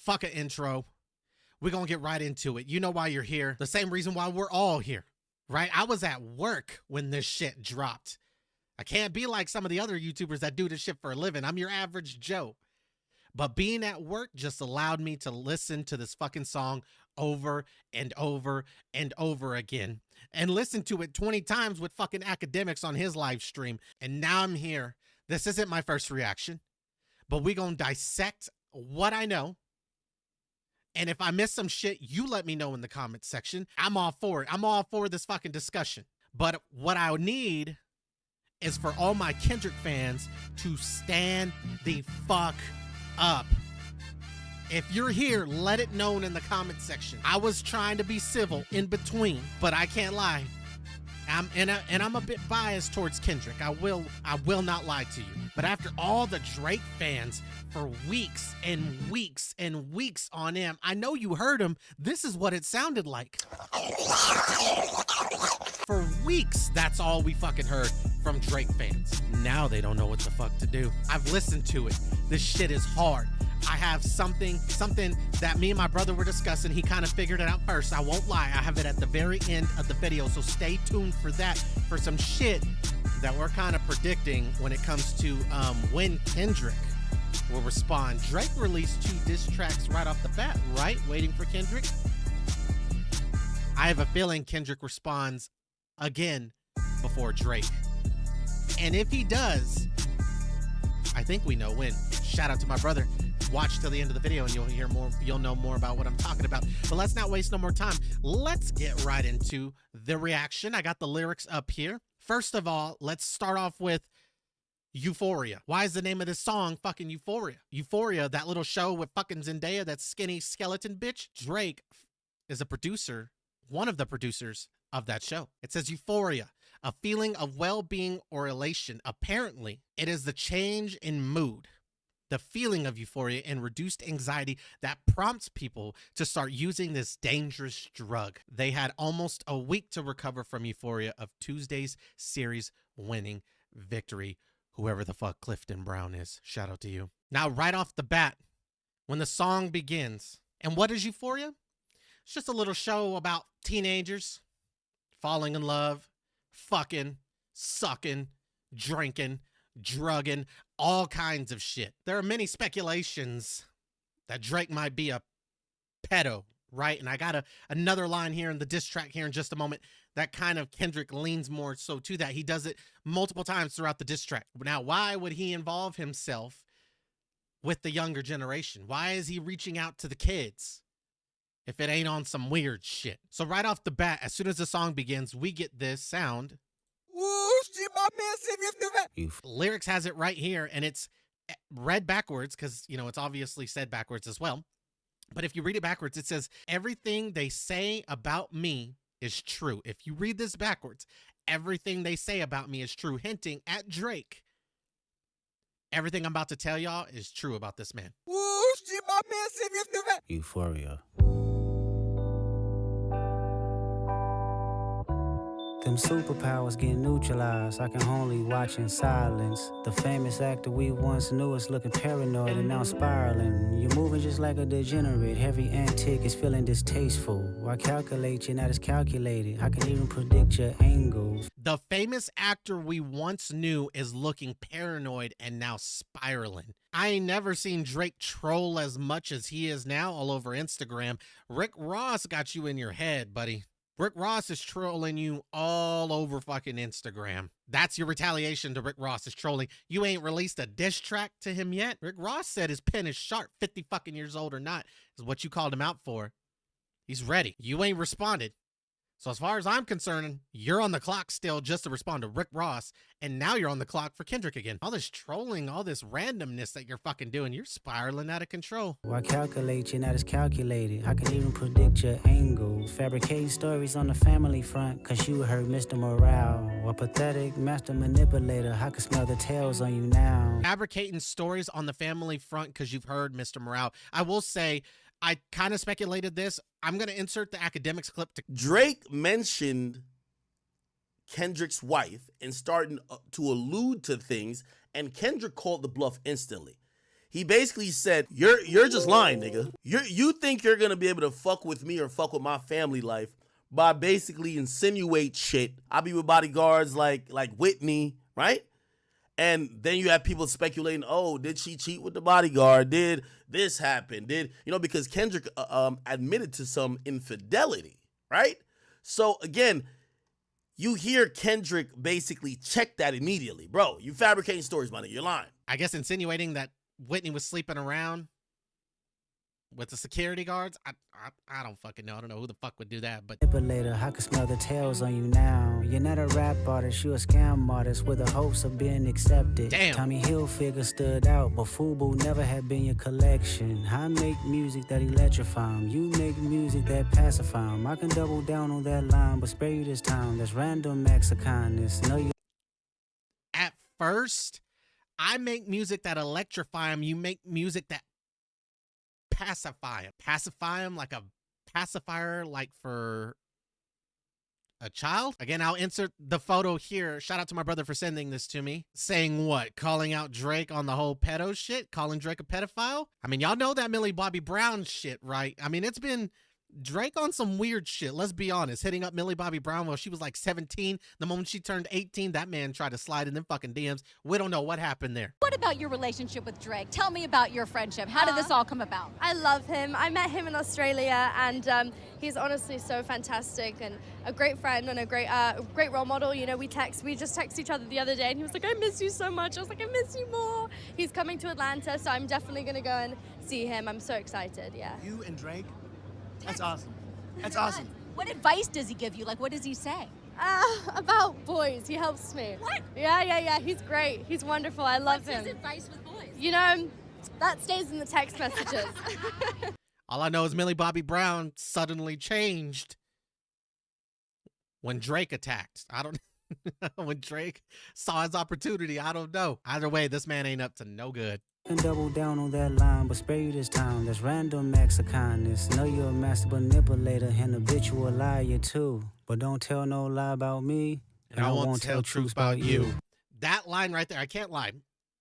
Fuck an intro. We're going to get right into it. You know why you're here. The same reason why we're all here, right? I was at work when this shit dropped. I can't be like some of the other YouTubers that do this shit for a living. I'm your average Joe. But being at work just allowed me to listen to this fucking song over and over and over again. And listen to it 20 times with fucking academics on his live stream. And now I'm here. This isn't my first reaction. But we're going to dissect what I know. And if I miss some shit, you let me know in the comments section. I'm all for it. I'm all for this fucking discussion. But what I need is for all my Kendrick fans to stand the fuck up. If you're here, let it known in the comment section. I was trying to be civil in between, but I can't lie. I'm a bit biased towards Kendrick. I will not lie to you. But after all the Drake fans for weeks and weeks and weeks on him, I know you heard him. This is what it sounded like. For weeks, that's all we fucking heard from Drake fans. Now they don't know what the fuck to do. I've listened to it. This shit is hard. I have something that me and my brother were discussing. He kind of figured it out first. I won't lie. I have it at the very end of the video, so stay tuned for that, for some shit that we're kind of predicting when it comes to when Kendrick will respond. Drake released 2 diss tracks right off the bat, right? Waiting for Kendrick. I have a feeling Kendrick responds again before Drake. And if he does, I think we know when. Shout out to my brother. Watch till the end of the video and you'll hear more. You'll know more about what I'm talking about. But let's not waste no more time. Let's get right into the reaction. I got the lyrics up here. First of all, let's start off with Euphoria. Why is the name of this song fucking Euphoria? Euphoria, that little show with fucking Zendaya, that skinny skeleton bitch. Drake is a producer, one of the producers of that show. It says Euphoria, a feeling of well-being or elation. Apparently, it is the change in mood, the feeling of euphoria and reduced anxiety that prompts people to start using this dangerous drug. They had almost a week to recover from euphoria of Tuesday's series winning victory. Whoever the fuck Clifton Brown is, shout out to you. Now, right off the bat, when the song begins, and what is Euphoria? It's just a little show about teenagers falling in love, fucking, sucking, drinking, drugging, all kinds of shit. There are many speculations that Drake might be a pedo, right? And I got another line here in the diss track here in just a moment that kind of Kendrick leans more so to that. He does it multiple times throughout the diss track. Now, why would he involve himself with the younger generation? Why is he reaching out to the kids if it ain't on some weird shit? So right off the bat, as soon as the song begins, we get this sound. Lyrics has it right here, and it's read backwards because, you know, it's obviously said backwards as well. But if you read it backwards, it says, everything they say about me is true. If you read this backwards, everything they say about me is true, hinting at Drake. Everything I'm about to tell y'all is true about this man. Euphoria. Them superpowers get neutralized. I can only watch in silence. The famous actor we once knew is looking paranoid and now spiraling. You're moving just like a degenerate. Heavy antic is feeling distasteful. I calculate you're not as calculated. I can even predict your angles. The famous actor we once knew is looking paranoid and now spiraling. I ain't never seen Drake troll as much as he is now all over Instagram. Rick Ross got you in your head, buddy. Rick Ross is trolling you all over fucking Instagram. That's your retaliation to Rick Ross, is trolling. You ain't released a diss track to him yet. Rick Ross said his pen is sharp, 50 fucking years old or not, is what you called him out for. He's ready. You ain't responded. So as far as I'm concerned, you're on the clock still just to respond to Rick Ross, and now you're on the clock for Kendrick again. All this trolling, all this randomness that you're fucking doing, you're spiraling out of control. I calculate you're not as calculated. I can even predict your angles. Fabricating stories on the family front, cause you heard Mr. Morale. A pathetic master manipulator, I can smell the tails on you now. Fabricating stories on the family front cause you've heard Mr. Morale. I will say, I kind of speculated this. I'm going to insert the academics clip. Drake mentioned Kendrick's wife and starting to allude to things, and Kendrick called the bluff instantly. He basically said, you're just lying, nigga. You think you're gonna be able to fuck with me or fuck with my family life by basically insinuate shit. I'll be with bodyguards like Whitney, right? And then you have people speculating, oh, did she cheat with the bodyguard? Did this happen? Because Kendrick admitted to some infidelity, right? So again, you hear Kendrick basically check that immediately. Bro, you fabricating stories, my nigga. You're lying. I guess insinuating that Whitney was sleeping around with the security guards. I don't fucking know. I don't know who the fuck would do that, but Later, I can smell the tails on you now. You're not a rap artist, you a scam artist with the hopes of being accepted. Damn. Tommy Hilfiger stood out, but FUBU never had been your collection. I make music that electrify 'em. You make music that pacify 'em. I can double down on that line, but spare you this time. That's random acts of kindness. No, you. at first, I make music that electrify him. You make music that pacify him. Pacify him like a pacifier, like for a child. Again, I'll insert the photo here. Shout out to my brother for sending this to me. Saying what? Calling out Drake on the whole pedo shit? Calling Drake a pedophile? I mean, y'all know that Millie Bobby Brown shit, right? I mean, it's been Drake on some weird shit. Let's be honest. Hitting up Millie Bobby Brown while she was like 17. The moment she turned 18, that man tried to slide in them fucking DMs. We don't know what happened there. What about your relationship with Drake? Tell me about your friendship. How did this all come about? I love him. I met him in Australia, and he's honestly so fantastic and a great friend and a great role model. You know, we just texted each other the other day, and he was like, "I miss you so much." I was like, "I miss you more." He's coming to Atlanta, so I'm definitely gonna go and see him. I'm so excited. Yeah. You and Drake. That's awesome. That's awesome. What advice does he give you? Like, what does he say? About boys, he helps me. What? Yeah. He's great. He's wonderful. I love him. What's his advice with boys? You know, that stays in the text messages. All I know is Millie Bobby Brown suddenly changed when Drake attacked. I don't when Drake saw his opportunity. I don't know. Either way, this man ain't up to no good. And double down on that line, but spare you this time. That's random acts of kindness. Know you're a master manipulator and habitual liar too. But don't tell no lie about me, And I won't tell truths about you. That line right there, I can't lie.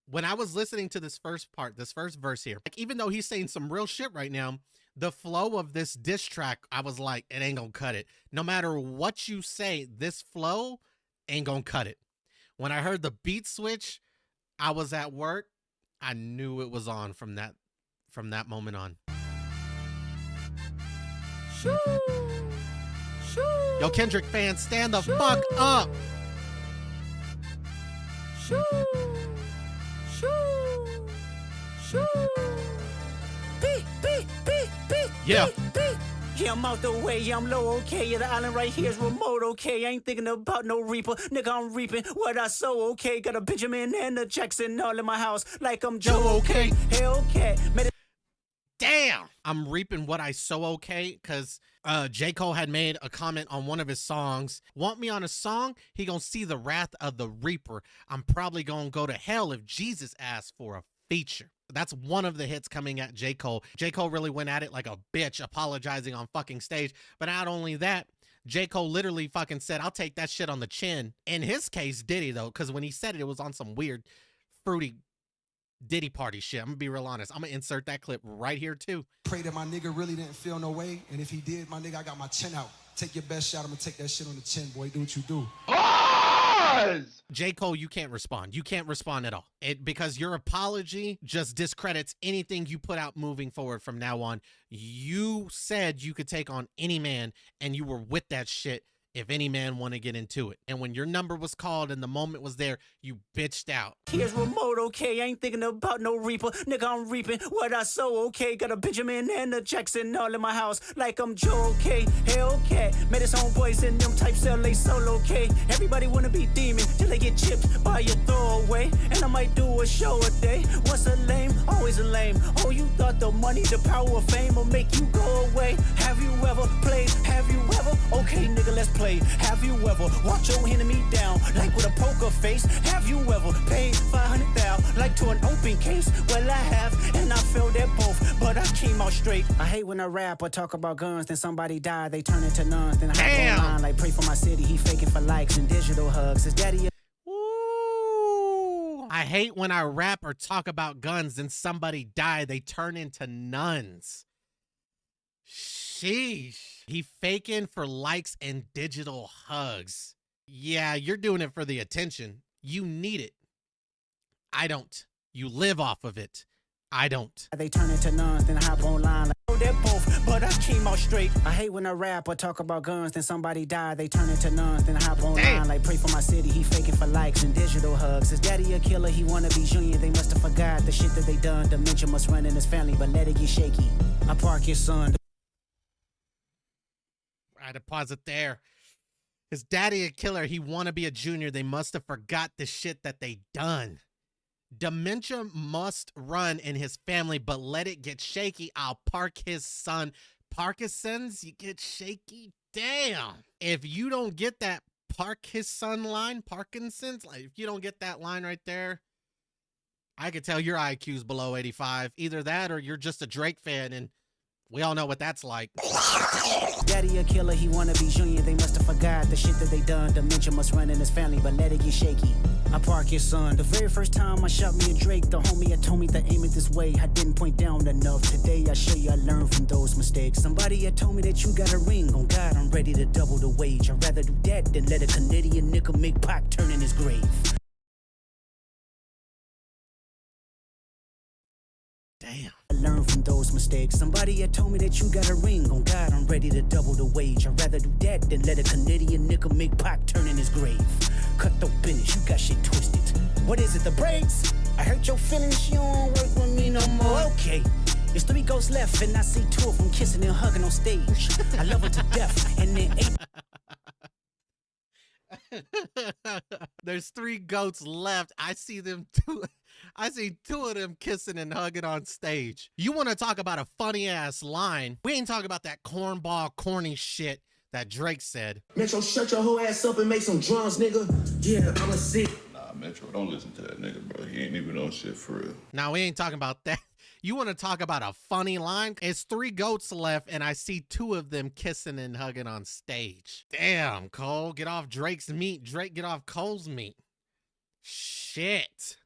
When I was listening to this first part, this first verse here, like even though he's saying some real shit right now, the flow of this diss track, I was like, it ain't gonna cut it. No matter what you say, this flow ain't gonna cut it. When I heard the beat switch, I was at work. I knew it was on from that moment on. Yo, Kendrick fans, stand the fuck up. Yeah. Yeah, I'm out the way, yeah, I'm low, okay. Yeah, the island right here is remote, okay. I ain't thinking about no reaper, nigga, I'm reaping what I sow, okay. Got a Benjamin and a Jackson all in my house, like I'm Joe, okay. Hellcat, Damn, I'm reaping what I sow, okay, because J. Cole had made a comment on one of his songs. Want me on a song? He gonna see the wrath of the reaper. I'm probably gonna go to hell if Jesus asks for a feature. That's one of the hits coming at J. Cole. J. Cole really went at it like a bitch, apologizing on fucking stage. But not only that, J. Cole literally fucking said, I'll take that shit on the chin. In his case, did he though? Because when he said it, it was on some weird, fruity Diddy party shit. I'm gonna be real honest. I'm gonna insert that clip right here too. Pray that my nigga really didn't feel no way, and if he did, my nigga, I got my chin out. Take your best shot. I'm gonna take that shit on the chin, boy. Do what you do. J. Cole, you can't respond. You can't respond at all. Because your apology just discredits anything you put out moving forward from now on. You said you could take on any man, and you were with that shit if any man want to get into it. And when your number was called and the moment was there, you bitched out. Here's remote, okay. I ain't thinking about no reaper, nigga, I'm reaping what I sow, okay. Got a Benjamin and a Jackson all in my house, like I'm Joe, okay. Hellcat, met his homeboys in them types LA solo, okay. Everybody wanna be demon till they get chipped by your throwaway. And I might do a show a day. Once a lame, always a lame. Oh, you thought the money, the power of fame will make you go away. Have you ever played? Have you ever? Okay, nigga, let's play. Have you ever walked your enemy down like with a poker face? Have you ever paid 500,000 like to an open case? Well, I have, and I felt that both, but I came out straight. I hate when I rap or talk about guns, then somebody die, they turn into nuns. Then I hop online like pray for my city, he faking for likes and digital hugs. His daddy. Ooh, I hate when I rap or talk about guns and somebody die, they turn into nuns. Sheesh. He faking for likes and digital hugs. Yeah, you're doing it for the attention. You need it. I don't. You live off of it. I don't. They turn into nuns, then hop online like, oh, they're both, but I came out straight. I hate when I rap or talk about guns, then somebody die. They turn into nuns, then hop online like, pray for my city. He faking for likes and digital hugs. His daddy a killer, he wanna be junior. They must have forgot the shit that they done. Dementia must run in his family, but let it get shaky. I park his son. I deposit there. His daddy a killer, he wanna be a junior. They must have forgot the shit that they done. Dementia must run in his family, but let it get shaky. I'll park his son. Parkinson's, you get shaky? Damn. If you don't get that park his son line, Parkinson's, like if you don't get that line right there, I could tell your IQ's below 85. Either that or you're just a Drake fan, and we all know what that's like. Daddy a killer, he wanna be junior. They must have forgot the shit that they done. Dementia must run in his family, but let it get shaky. I park his son. The very first time I shot me a Drake, the homie had told me to aim it this way. I didn't point down enough. Today I show you I learned from those mistakes. Somebody had told me that you got a ring. On God, I'm ready to double the wage. I'd rather do that than let a Canadian nigga make Pac turn in his grave. Damn. I learned from those mistakes. Somebody had told me that you got a ring. On God, I'm ready to double the wage. I'd rather do that than let a Canadian nigga make Pac turn in his grave. Cut the business, you got shit twisted. What is it, the brakes? I hurt your feelings, you don't work with me no more. Okay, it's 3 ghosts left, and I see 2 of them kissing and hugging on stage. I love them to death, and then 8. There's 3 goats left. I see 2 of them kissing and hugging on stage. You want to talk about a funny ass line? We ain't talking about that cornball corny shit that Drake said. Metro, shut your whole ass up and make some drums, nigga. Yeah, I'ma see. Nah, Metro, don't listen to that nigga, bro. He ain't even on shit for real. Now, we ain't talking about that. You want to talk about a funny line? It's 3 goats left, and I see 2 of them kissing and hugging on stage. Damn, Cole, get off Drake's meat. Drake, get off Cole's meat. Shit.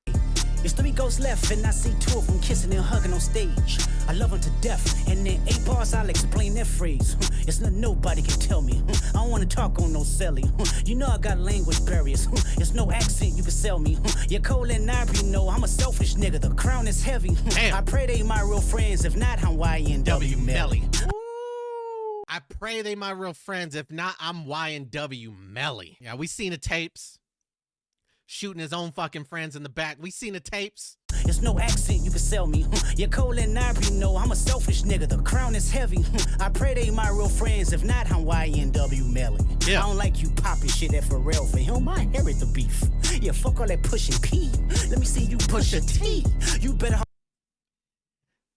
It's 3 ghosts left, and I see 2 of them kissing and hugging on stage. I love them to death, and in 8 bars I'll explain that phrase. It's nothing nobody can tell me. I don't wanna talk on no celly. You know I got language barriers. It's no accent you can sell me. You're Cole and Ivory, know I'm a selfish nigga. The crown is heavy. Damn. I pray they my real friends. If not, I'm YNW Melly. I pray they my real friends. If not, I'm YNW Melly. Yeah, we seen the tapes. Shooting his own fucking friends in the back. We seen the tapes. It's no accent you can sell me. You're Cole and Ivory, know I'm a selfish nigga. The crown is heavy. I pray they my real friends. If not, I'm YNW Melly. Yeah. I don't like you popping shit at Pharrell. For him, I inherit the beef. Yeah, fuck all that pushing P. Let me see you push a T. You better.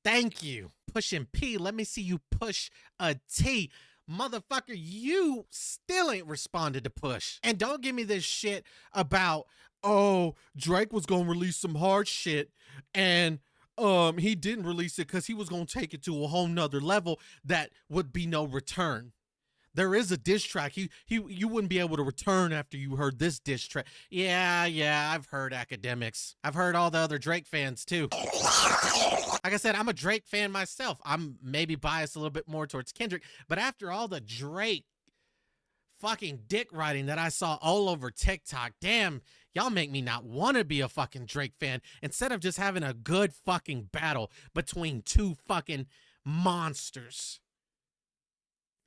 Thank you. Pushing P. Let me see you push a T. Motherfucker, you still ain't responded to Push. And don't give me this shit about, oh, Drake was gonna release some hard shit and he didn't release it because he was gonna take it to a whole nother level that would be no return. There is a diss track. You wouldn't be able to return after you heard this diss track. Yeah, I've heard academics. I've heard all the other Drake fans too. Like I said, I'm a Drake fan myself. I'm maybe biased a little bit more towards Kendrick, but after all the Drake fucking dick riding that I saw all over TikTok, damn, y'all make me not want to be a fucking Drake fan instead of just having a good fucking battle between 2 fucking monsters.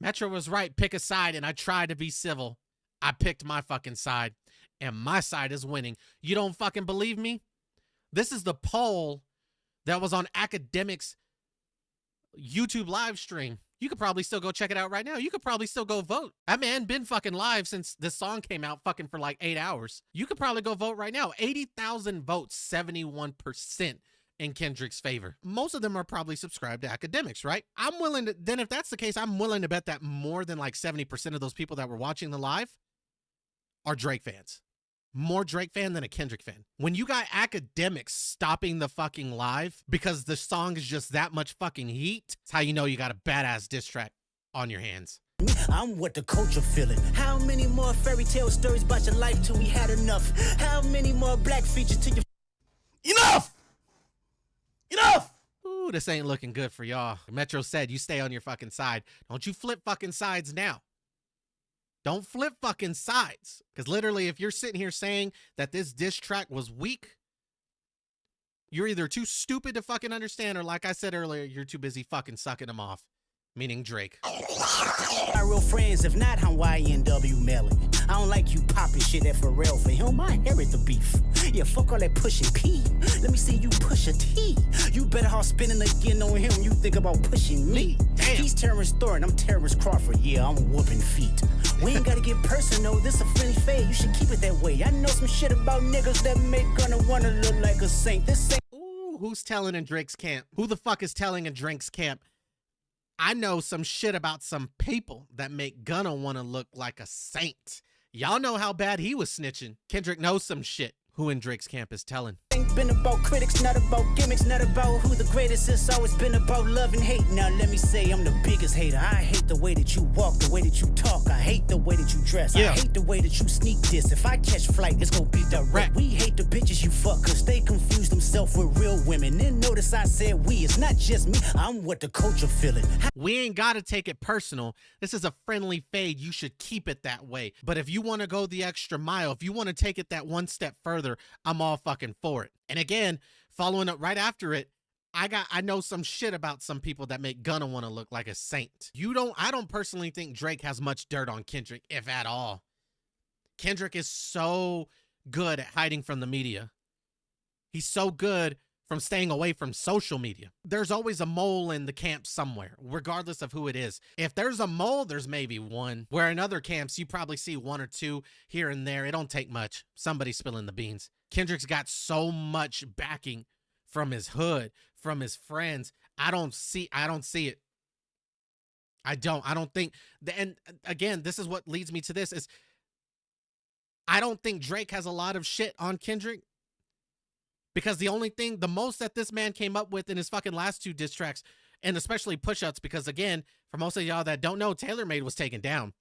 Metro was right, pick a side, and I tried to be civil. I picked my fucking side, and my side is winning. You don't fucking believe me? This is the poll that was on Academics' YouTube live stream. You could probably still go check it out right now. You could probably still go vote. That man been fucking live since this song came out fucking for like 8 hours. You could probably go vote right now. 80,000 votes, 71% in Kendrick's favor. Most of them are probably subscribed to Academics, right? I'm willing to, then if that's the case, I'm willing to bet that more than like 70% of those people that were watching the live are Drake fans. More Drake fan than a Kendrick fan. When you got Academics stopping the fucking live because the song is just that much fucking heat, it's how you know you got a badass diss track on your hands. I'm what the culture feeling. How many more fairy tale stories about your life till we had enough? How many more black features till you Enough! Enough! Ooh, this ain't looking good for y'all. Metro said you stay on your fucking side. Don't you flip fucking sides now. Don't flip fucking sides. Because literally, if you're sitting here saying that this diss track was weak, you're either too stupid to fucking understand, or like I said earlier, you're too busy fucking sucking them off. Meaning Drake. My real friends, if not, I'm YNW Melly. I don't like you popping shit at Pharrell. For him, I inherit the beef. Yeah, fuck all that pushing P. Let me see you push a T. You better off spinning again on him. You think about pushing me. Damn. He's Terrence Thornton, I'm Terrence Crawford. Yeah, I'm whooping feet. We ain't gotta get personal, this a friendly fade. You should keep it that way. I know some shit about niggas that make gonna wanna look like a saint. This ain't. Ooh, who's telling in Drake's camp? Who the fuck is telling in Drake's camp? I know some shit about some people that make Gunna want to look like a saint. Y'all know how bad he was snitching. Kendrick knows some shit. Who in Drake's camp is telling? Ain't been about critics, not about gimmicks, not about who the greatest. It's always been about love and hate. Now let me say I'm the biggest hater. I hate the way that you walk, the way that you talk. I hate the way that you dress. Yeah. I hate the way that you sneak this. If I catch flight, it's gonna be direct. We hate the bitches you fuck, cause they confuse themselves with real women. Then notice I said we, it's not just me. I'm what the culture feeling. We ain't gotta take it personal. This is a friendly fade. You should keep it that way. But if you want to go the extra mile, if you want to take it that one step further, I'm all fucking for it. And again, following up right after it, I know some shit about some people that make Gunna want to look like a saint. I don't personally think Drake has much dirt on Kendrick, if at all. Kendrick is so good at hiding from the media. He's so good from staying away from social media. There's always a mole in the camp somewhere, regardless of who it is. If there's a mole, there's maybe one. Where in other camps, you probably see one or two here and there. It don't take much. Somebody's spilling the beans. Kendrick's got so much backing from his hood, from his friends. I don't see it. I don't think, and again, this is what leads me to this, is I don't think Drake has a lot of shit on Kendrick, because the most that this man came up with in his fucking last two diss tracks, and especially push-ups, because again, for most of y'all that don't know, TaylorMade was taken down.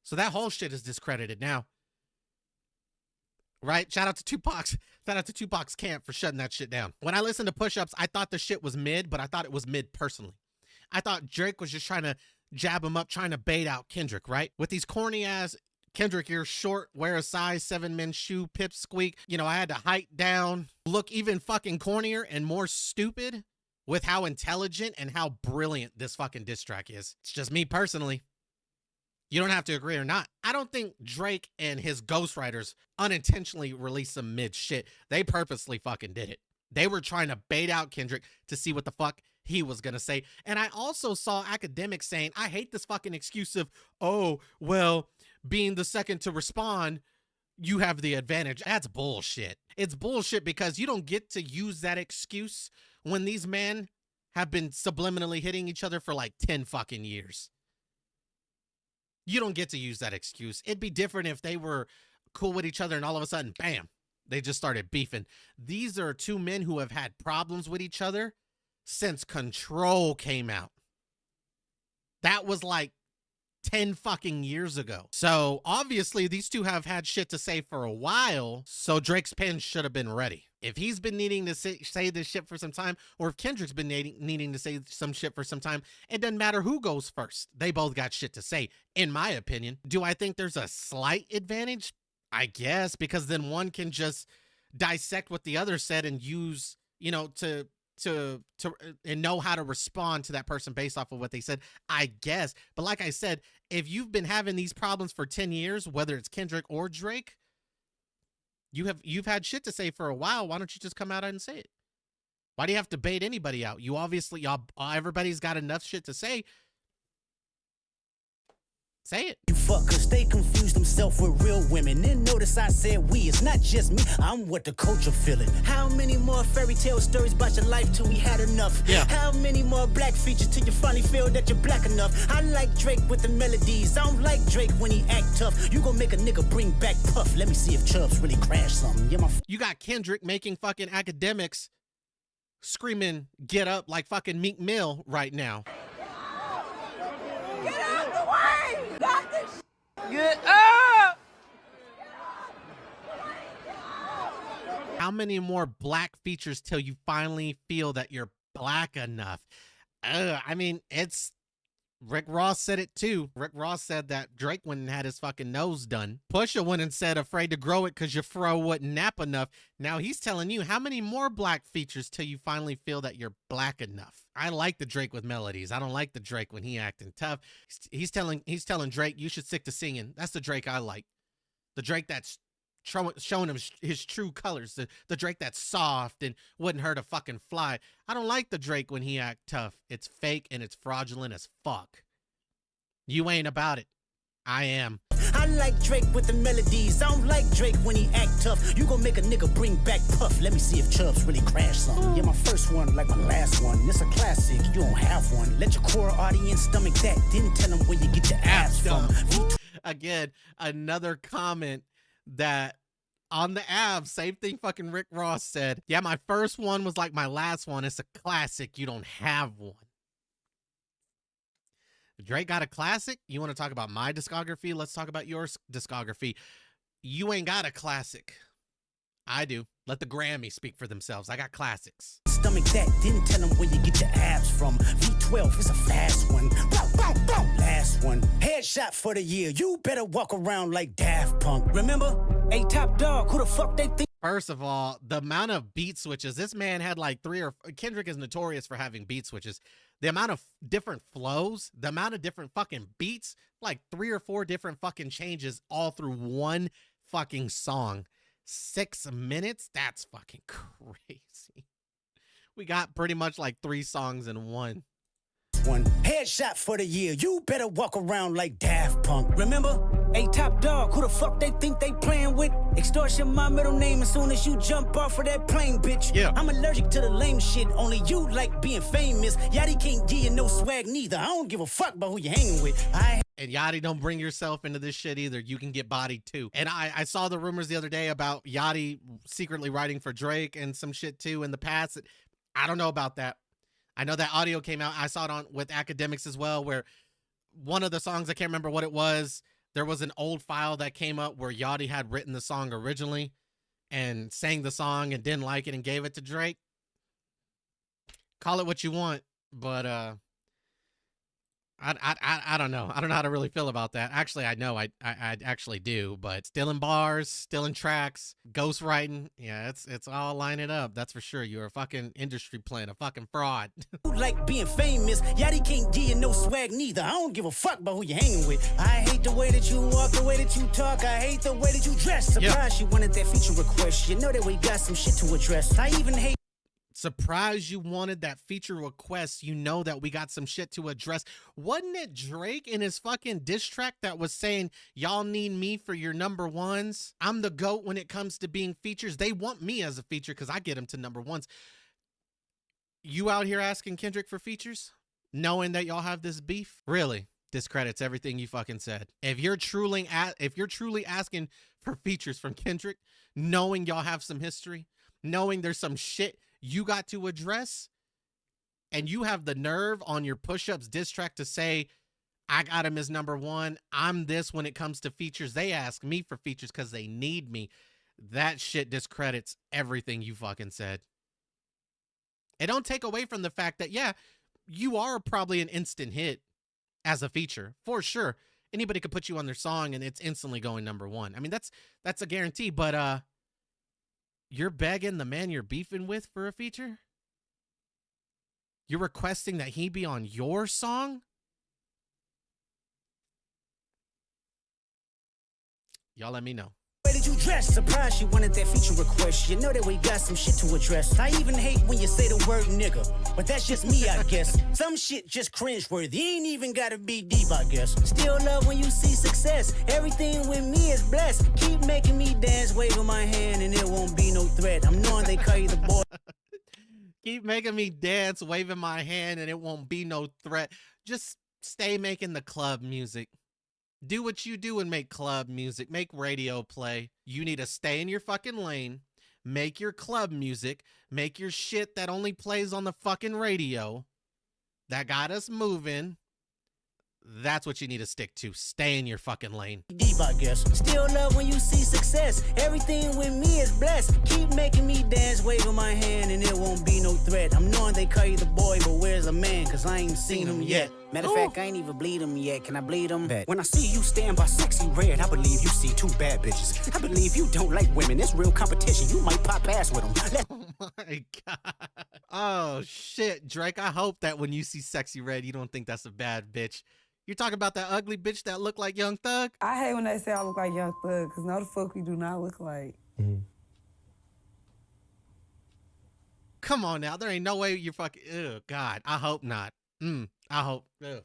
So that whole shit is discredited now. Right? Shout out to Tupac's camp for shutting that shit down. When I listened to push-ups, I thought the shit was mid, but I thought it was mid personally. I thought Drake was just trying to jab him up, trying to bait out Kendrick, right? With these corny ass, Kendrick, you're short, wear a size 7 men's shoe, pipsqueak. You know, I had to height down, look even fucking cornier and more stupid with how intelligent and how brilliant this fucking diss track is. It's just me personally. You don't have to agree or not. I don't think Drake and his ghostwriters unintentionally released some mid shit. They purposely fucking did it. They were trying to bait out Kendrick to see what the fuck he was gonna say. And I also saw academics saying, I hate this fucking excuse of, oh, well, being the second to respond, you have the advantage. That's bullshit. It's bullshit, because you don't get to use that excuse when these men have been subliminally hitting each other for like 10 fucking years. You don't get to use that excuse. It'd be different if they were cool with each other and all of a sudden, bam, they just started beefing. These are two men who have had problems with each other since Control came out. That was like 10 fucking years ago. So obviously these two have had shit to say for a while, so Drake's pen should have been ready. If he's been needing to say this shit for some time, or if Kendrick's been needing to say some shit for some time, it doesn't matter who goes first. They both got shit to say, in my opinion. Do I think there's a slight advantage? I guess, because then one can just dissect what the other said and use, you know, to and know how to respond to that person based off of what they said, I guess. But like I said, if you've been having these problems for 10 years, whether it's Kendrick or Drake, you've had shit to say for a while. Why don't you just come out and say it? Why do you have to bait anybody out? You obviously, everybody's got enough shit to say. Say it. You fuckers, they confuse themselves with real women. Then notice I said we, it's not just me. I'm what the culture feeling. How many more fairy tale stories about your life till we had enough? Yeah. How many more black features till you finally feel that you're black enough? I like Drake with the melodies. I don't like Drake when he act tough. You gon' make a nigga bring back Puff. Let me see if Chubbs really crashed something. Yeah, you got Kendrick making fucking academics screaming get up like fucking Meek Mill right now. Get out the way! Got this. Get up! How many more black features till you finally feel that you're black enough? I mean, it's Rick Ross said it too. Rick Ross said that Drake went and had his fucking nose done. Pusha went and said afraid to grow it because your fro wouldn't nap enough. Now he's telling you how many more black features till you finally feel that you're black enough. I like the Drake with melodies. I don't like the Drake when he acting tough. He's telling Drake you should stick to singing. That's the Drake I like. The Drake that's showing him his true colors. The Drake that's soft and wouldn't hurt a fucking fly. I don't like the Drake when he act tough. It's fake and it's fraudulent as fuck. You ain't about it. I am. I like Drake with the melodies. I don't like Drake when he act tough. You gon' make a nigga bring back Puff. Let me see if Chubbs really crash something. Yeah, my first one like my last one. It's a classic. You don't have one. Let your core audience stomach that. Then tell them where you get your abs from. Again, another comment that on the abs, same thing fucking Rick Ross said. Yeah, my first one was like my last one. It's a classic. You don't have one. Drake got a classic. You want to talk about my discography? Let's talk about your discography. You ain't got a classic. I do. Let the Grammys speak for themselves. I got classics. Stomach that, then tell them where you get your abs from. V12 is a fast one. Bow, bow, bow. Last one. Headshot for the year. You better walk around like Daft Punk. Remember? Hey, Top Dog, who the fuck they think? First of all, the amount of beat switches. This man had like Kendrick is notorious for having beat switches. The amount of different flows, the amount of different fucking beats, like 3 or 4 different fucking changes all through one fucking song. 6 minutes? That's fucking crazy. We got pretty much like 3 songs in one. Headshot for the year. You better walk around like Daft Punk. Remember? Hey, Top Dog, who the fuck they think they playing with? Extortion my middle name as soon as you jump off of that plane, bitch. Yeah. I'm allergic to the lame shit. Only you like being famous. Yachty can't give you no swag neither. I don't give a fuck about who you hanging with. And Yachty, don't bring yourself into this shit either. You can get bodied too. And I saw the rumors the other day about Yachty secretly writing for Drake and some shit too in the past. I don't know about that. I know that audio came out. I saw it on with Academics as well, where one of the songs, I can't remember what it was. There was an old file that came up where Yachty had written the song originally and sang the song and didn't like it and gave it to Drake. Call it what you want, but I don't know. I don't know how to really feel about that. Actually, I know I actually do, but still in bars, still in tracks, ghostwriting. Yeah, it's all lining up. That's for sure. You're a fucking industry plant, a fucking fraud. Like being famous. Yachty can't give you no swag neither. I don't give a fuck about who you hanging with. I hate the way that you walk, the way that you talk. I hate the way that you dress. Surprised you wanted that feature request. You know that we got some shit to address. I even hate. Surprised you wanted that feature request. You know that we got some shit to address. Wasn't it Drake in his fucking diss track that was saying, y'all need me for your number ones? I'm the GOAT when it comes to being features. They want me as a feature because I get them to number ones. You out here asking Kendrick for features? Knowing that y'all have this beef? Really? Discredits everything you fucking said. If you're truly asking for features from Kendrick, knowing y'all have some history, knowing there's some shit you got to address, and you have the nerve on your push-ups diss track to say, I got him as number one. I'm this when it comes to features. They ask me for features because they need me. That shit discredits everything you fucking said. It don't take away from the fact that, yeah, you are probably an instant hit as a feature, for sure. Anybody could put you on their song and it's instantly going number one. I mean, that's a guarantee, but you're begging the man you're beefing with for a feature? You're requesting that he be on your song? Y'all let me know. Where did you dress? Surprised you wanted that feature request. You know that we got some shit to address. I even hate when you say the word nigga, but that's just me, I guess. Some shit just cringeworthy. Ain't even gotta be deep, I guess. Still love when you see success. Everything with me is blessed. Keep making me dance, waving my hand, and it won't be no threat. I'm knowing they call you the boy. Keep making me dance, waving my hand, and it won't be no threat. Just stay making the club music. Do what you do and make club music. Make radio play. You need to stay in your fucking lane. Make your club music. Make your shit that only plays on the fucking radio. That got us moving. That's what you need to stick to. Stay in your fucking lane. Deep, I guess. Still love when you see success. Everything with me is blessed. Keep making me dance, waving my hand, and it won't be no threat. I'm knowing they call you the boy, but where's the man? Cause I ain't seen him yet. Matter of fact, I ain't even bleed him yet. Can I bleed him? When I see you stand by sexy red, I believe you see two bad bitches. I believe you don't like women. It's real competition. You might pop ass with them. Oh my God. Oh shit, Drake. I hope that when you see sexy red, you don't think that's a bad bitch. You're talking about that ugly bitch that looked like Young Thug? I hate when they say I look like Young Thug, because no the fuck we do not look like. Come on now. There ain't no way you're fucking... Oh, God. I hope not. I hope... Ugh.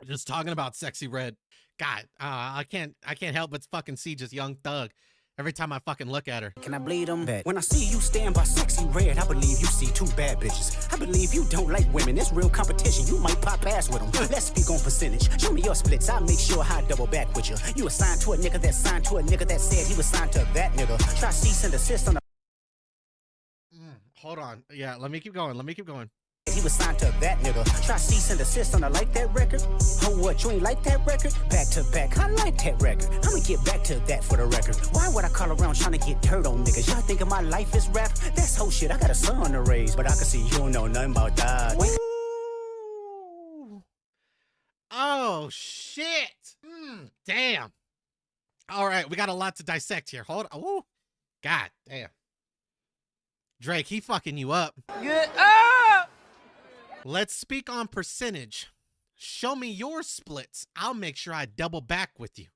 Just talking about sexy red. God, I can't help but fucking see just Young Thug every time I fucking look at her. Can I bleed them? When I see you stand by sexy red, I believe you see two bad bitches. I believe you don't like women. It's real competition. You might pop ass with them. Let's speak on percentage. Show me your splits. I'll make sure I double back with you. You assigned to a nigga that signed to a nigga that said he was signed to that nigga. Try cease and desist on the... Hold on. Yeah, let me keep going. He was signed to that nigga. Try cease and desist on a like that record. Oh, what? You ain't like that record? Back to back. I like that record. I'ma get back to that for the record. Why would I call around trying to get dirt on niggas? Y'all thinking my life is rap? That's whole shit. I got a son to raise, but I can see you don't know nothing about that. Oh, shit. Damn. All right, we got a lot to dissect here. Hold on. Ooh. God damn. Drake, he fucking you up. Get up! Let's speak on percentage. Show me your splits. I'll make sure I double back with you.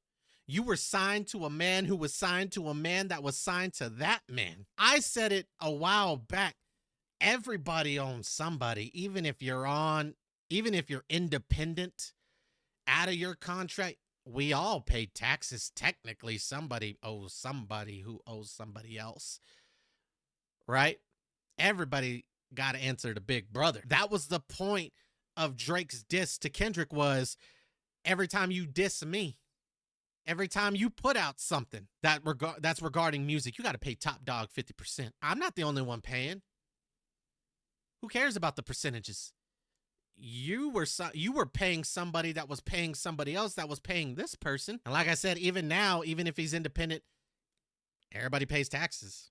You were signed to a man who was signed to a man that was signed to that man. I said it a while back. Everybody owns somebody, even if you're independent, out of your contract. We all pay taxes. Technically, somebody owes somebody who owes somebody else. Right? Everybody got to answer to Big Brother. That was the point of Drake's diss to Kendrick, was every time you diss me, every time you put out something that's regarding music, you got to pay top dog 50%. I'm not the only one paying. Who cares about the percentages? You were paying somebody that was paying somebody else that was paying this person. And like I said, even now, even if he's independent, everybody pays taxes.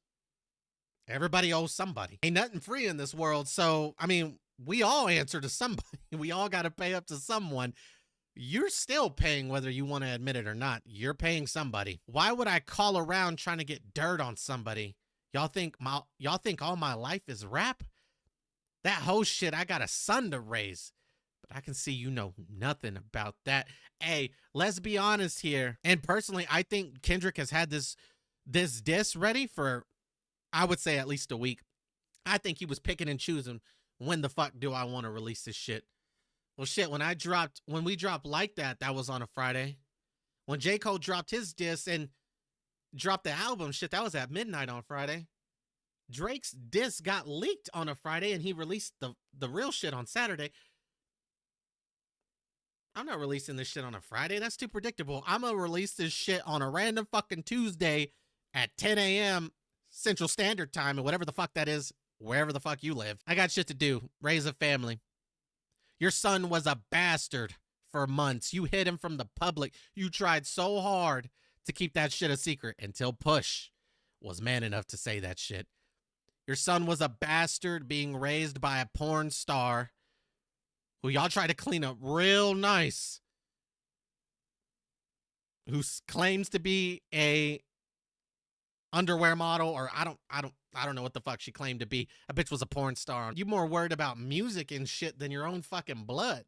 Everybody owes somebody. Ain't nothing free in this world. So, I mean, we all answer to somebody. We all got to pay up to someone. You're still paying whether you want to admit it or not. You're paying somebody. Why would I call around trying to get dirt on somebody? Y'all think all my life is rap? That whole shit, I got a son to raise. But I can see you know nothing about that. Hey, let's be honest here. And personally, I think Kendrick has had this diss ready for, I would say, at least a week. I think he was picking and choosing when the fuck do I want to release this shit. Well, shit, when we dropped Like That, that was on a Friday. When J. Cole dropped his diss and dropped the album, shit, that was at midnight on Friday. Drake's diss got leaked on a Friday and he released the real shit on Saturday. I'm not releasing this shit on a Friday. That's too predictable. I'm going to release this shit on a random fucking Tuesday at 10 a.m. Central Standard Time, and whatever the fuck that is, wherever the fuck you live. I got shit to do. Raise a family. Your son was a bastard for months. You hid him from the public. You tried so hard to keep that shit a secret until Push was man enough to say that shit. Your son was a bastard being raised by a porn star who y'all try to clean up real nice, who claims to be a underwear model, or I don't know what the fuck she claimed to be. A bitch was a porn star. You more worried about music and shit than your own fucking blood.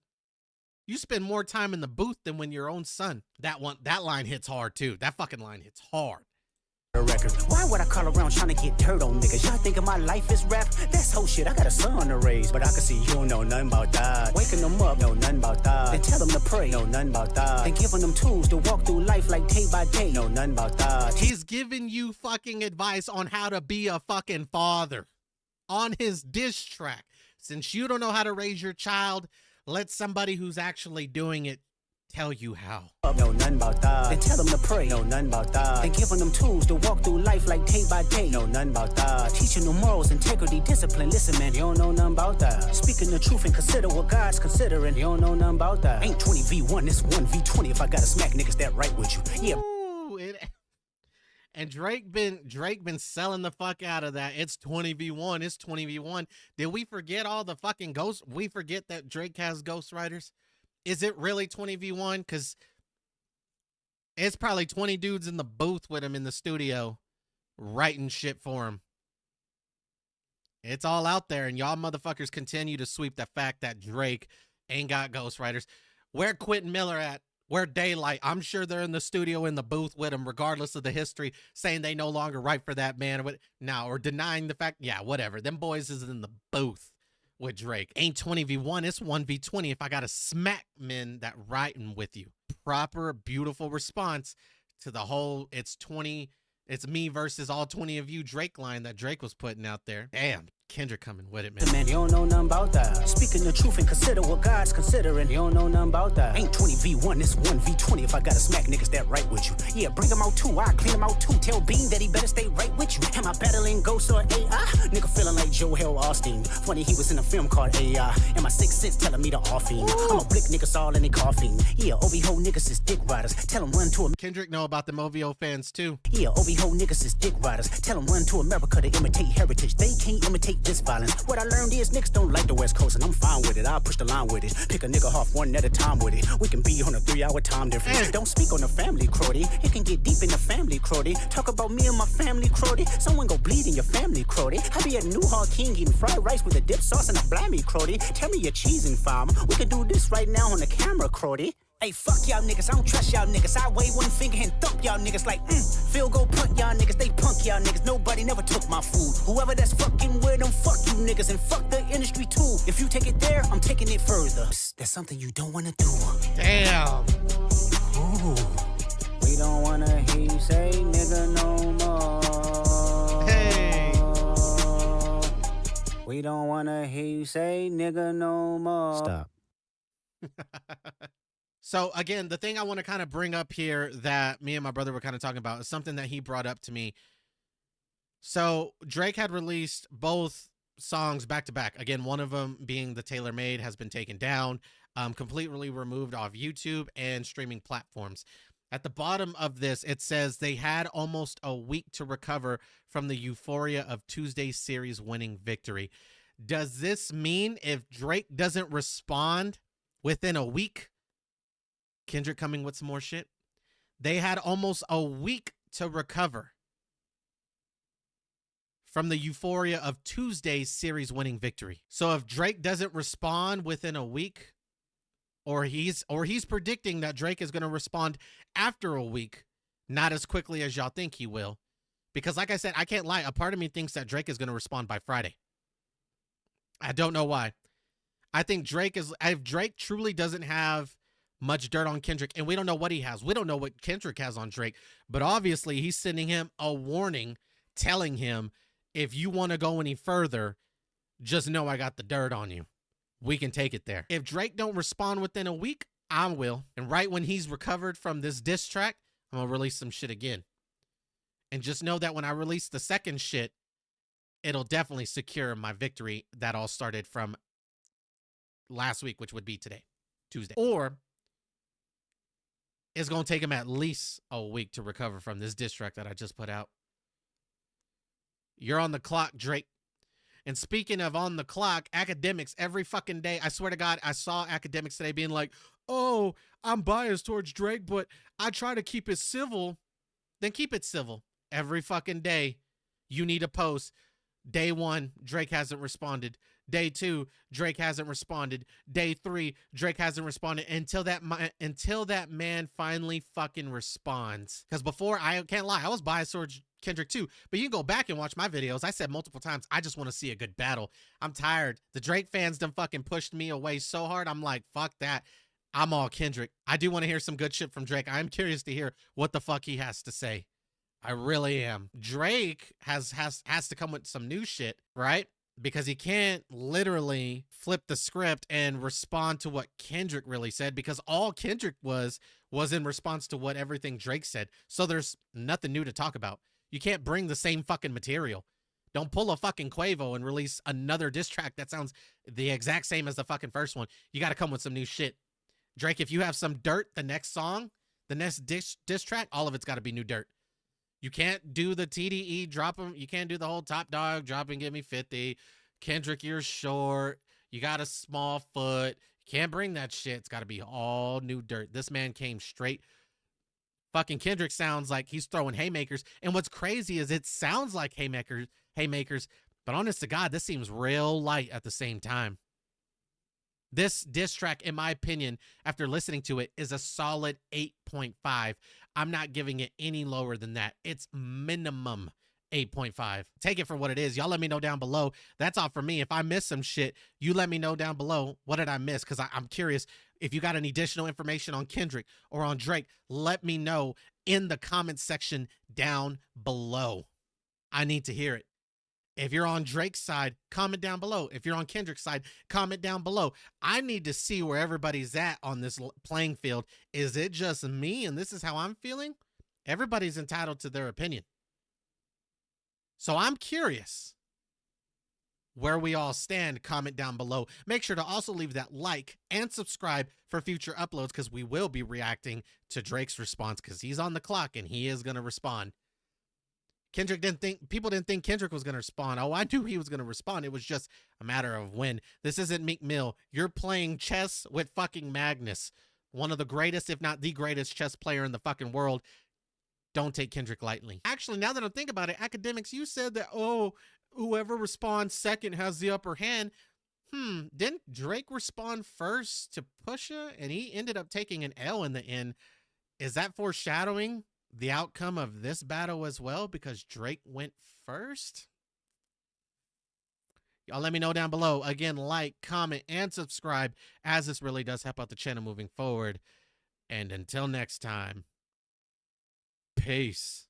You spend more time in the booth than when your own son. That line hits hard too. That fucking line hits hard. Record. Why would I call around trying to get dirt on niggas? Y'all thinking my life is rap? That's whole shit. I got a son to raise, but I can see you don't know nothing about that. Waking them up, know nothing about that. Then tell them to pray, know nothing about that. Then giving them tools to walk through life like day by day, know nothing about that. He's giving you fucking advice on how to be a fucking father on his diss track. Since you don't know how to raise your child, let somebody who's actually doing it tell you how. Know nothing about that. Then tell them to pray. Know nothing about that. Then give them tools to walk through life like day by day. Know nothing about that. Teaching them morals, integrity, discipline. Listen, man, you don't know nothing about that. Speaking the truth and consider what God's considering. You don't know nothing about that. Ain't 20v1, it's 1v20 if I gotta smack niggas that right with you. Yeah. Ooh, and Drake been selling the fuck out of that. It's 20v1. It's 20v1. Did we forget all the fucking ghosts? We forget that Drake has ghostwriters. Is it really 20v1? Because it's probably 20 dudes in the booth with him in the studio writing shit for him. It's all out there, and y'all motherfuckers continue to sweep the fact that Drake ain't got ghostwriters. Where Quentin Miller at? Where Daylight? I'm sure they're in the studio in the booth with him, regardless of the history, saying they no longer write for that man. Now, or denying the fact, yeah, whatever. Them boys is in the booth with Drake. Ain't 20v1, it's 1v20 if I got to smack men that writing with you. Proper, beautiful response to the whole it's me versus all 20 of you Drake line that Drake was putting out there. Damn, Kendrick coming with it, man. Man, you don't know nothing about that. Speaking the truth and consider what God's considering. You don't know nothing about that. Ain't 20v1, it's 1v20 if I gotta smack niggas that right with you. Yeah, bring them out too, I clean them out too. Tell Bean that he better stay right with you. Am I battling ghosts or AI? Nigga feeling like Joel Austin. Funny he was in a film called AI. And my 6th sense telling me to off him. I'm a blick niggas all in they coughing. Yeah, OVO niggas is dick riders. Tell them run to Kendrick know about them OVO fans too. Yeah, OVO niggas is dick riders. Tell them run to America to imitate heritage. They can't imitate this violence. What I learned is niggas don't like the West Coast, and I'm fine with it. I'll push the line with it. Pick a nigga off one at a time with it. We can be on a 3-hour time difference. Don't speak on the family, Crody. It can get deep in the family, Crody. Talk about me and my family, Crody. Someone go bleed in your family, Crody. I be at New Hall King eating fried rice with a dip sauce and a blammy, Crody. Tell me your cheesing, fam. We can do this right now on the camera, Crody. Hey, fuck y'all niggas, I don't trust y'all niggas. I wave one finger and thump y'all niggas like, field goal punt y'all niggas, they punk y'all niggas. Nobody never took my food. Whoever that's fucking with them, fuck you niggas and fuck the industry too. If you take it there, I'm taking it further. Psst, that's something you don't wanna do. Damn. Ooh. We don't wanna hear you say nigga no more. Hey. We don't wanna hear you say nigga no more. Stop. So again, the thing I want to kind of bring up here that me and my brother were kind of talking about is something that he brought up to me. So Drake had released both songs back to back. Again, one of them being the Tailor Made has been taken down, completely removed off YouTube and streaming platforms. At the bottom of this, it says they had almost a week to recover from the euphoria of Tuesday's series winning victory. Does this mean if Drake doesn't respond within a week, Kendrick coming with some more shit? They had almost a week to recover from the euphoria of Tuesday's series winning victory. So if Drake doesn't respond within a week, or he's predicting that Drake is going to respond after a week, not as quickly as y'all think he will. Because like I said, I can't lie, a part of me thinks that Drake is going to respond by Friday. I don't know why. I think if Drake truly doesn't have much dirt on Kendrick, and we don't know what he has. We don't know what Kendrick has on Drake, but obviously he's sending him a warning, telling him, if you want to go any further, just know I got the dirt on you. We can take it there. If Drake don't respond within a week, I will. And right when he's recovered from this diss track, I'm going to release some shit again. And just know that when I release the second shit, it'll definitely secure my victory that all started from last week, which would be today, Tuesday. Or it's going to take him at least a week to recover from this diss track that I just put out. You're on the clock, Drake. And speaking of on the clock, academics every fucking day. I swear to God, I saw academics today being like, oh, I'm biased towards Drake, but I try to keep it civil. Then keep it civil. Every fucking day, you need a post. Day 1, Drake hasn't responded. Day 2, Drake hasn't responded. Day 3, Drake hasn't responded until that man finally fucking responds. Because before, I can't lie, I was biased towards Kendrick too. But you can go back and watch my videos. I said multiple times, I just want to see a good battle. I'm tired. The Drake fans done fucking pushed me away so hard. I'm like, fuck that. I'm all Kendrick. I do want to hear some good shit from Drake. I'm curious to hear what the fuck he has to say. I really am. Drake has to come with some new shit, right? because he can't literally flip the script and respond to what Kendrick really said, because all Kendrick was in response to what everything Drake said. So there's nothing new to talk about. You can't bring the same fucking material. Don't pull a fucking Quavo and release another diss track that sounds the exact same as the fucking first one. You got to come with some new shit. Drake, if you have some dirt, the next song, the next diss track, all of it's got to be new dirt. You can't do the TDE, drop them. You can't do the whole Top Dog, drop and give me 50. Kendrick, you're short. You got a small foot. You can't bring that shit. It's got to be all new dirt. This man came straight. Fucking Kendrick sounds like he's throwing haymakers. And what's crazy is it sounds like haymakers, but honest to God, this seems real light at the same time. This diss track, in my opinion, after listening to it, is a solid 8.5. I'm not giving it any lower than that. It's minimum 8.5. Take it for what it is. Y'all let me know down below. That's all for me. If I missed some shit, you let me know down below. What did I miss? Because I'm curious. If you got any additional information on Kendrick or on Drake, let me know in the comments section down below. I need to hear it. If you're on Drake's side, comment down below. If you're on Kendrick's side, comment down below. I need to see where everybody's at on this playing field. Is it just me and this is how I'm feeling? Everybody's entitled to their opinion. So I'm curious where we all stand. Comment down below. Make sure to also leave that like and subscribe for future uploads, because we will be reacting to Drake's response, because he's on the clock and he is going to respond. People didn't think Kendrick was going to respond. Oh, I knew he was going to respond. It was just a matter of when. This isn't Meek Mill. You're playing chess with fucking Magnus, one of the greatest, if not the greatest chess player in the fucking world. Don't take Kendrick lightly. Actually, now that I'm thinking about it, Academics, you said that, oh, whoever responds second has the upper hand. Didn't Drake respond first to Pusha and he ended up taking an L in the end? Is that foreshadowing the outcome of this battle as well, because Drake went first? Y'all let me know down below. Again, like, comment, and subscribe, as this really does help out the channel moving forward. And until next time, peace.